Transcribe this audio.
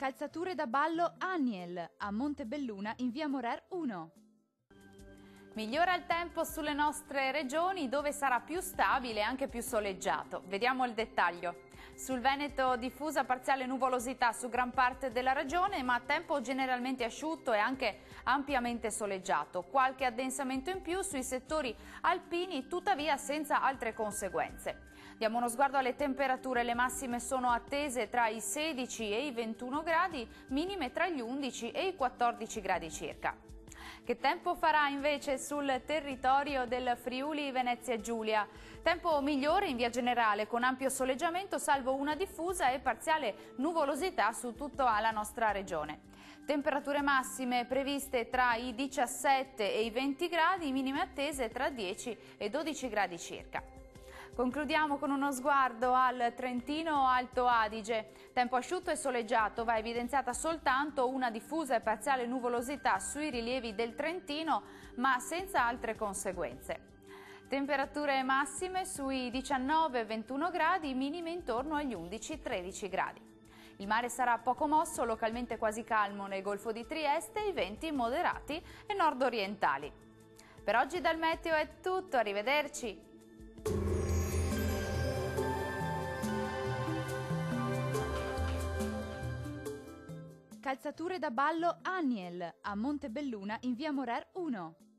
Calzature da ballo Aniel a Montebelluna in via Morer 1. Migliora il tempo sulle nostre regioni dove sarà più stabile e anche più soleggiato. Vediamo il dettaglio. Sul Veneto diffusa parziale nuvolosità su gran parte della regione, ma tempo generalmente asciutto e anche ampiamente soleggiato. Qualche addensamento in più sui settori alpini, tuttavia senza altre conseguenze. Diamo uno sguardo alle temperature. Le massime sono attese tra i 16 e i 21 gradi, minime tra gli 11 e i 14 gradi circa. Che tempo farà invece sul territorio del Friuli Venezia Giulia? Tempo migliore in via generale, con ampio soleggiamento salvo una diffusa e parziale nuvolosità su tutta la nostra regione. Temperature massime previste tra i 17 e i 20 gradi, minime attese tra 10 e 12 gradi circa. Concludiamo con uno sguardo al Trentino Alto Adige. Tempo asciutto e soleggiato, va evidenziata soltanto una diffusa e parziale nuvolosità sui rilievi del Trentino, ma senza altre conseguenze. Temperature massime sui 19-21 gradi, minime intorno agli 11-13 gradi. Il mare sarà poco mosso, localmente quasi calmo nel Golfo di Trieste, i venti moderati e nord-orientali. Per oggi dal Meteo è tutto, arrivederci! Calzature da ballo Aniel a Montebelluna in via Morer 1.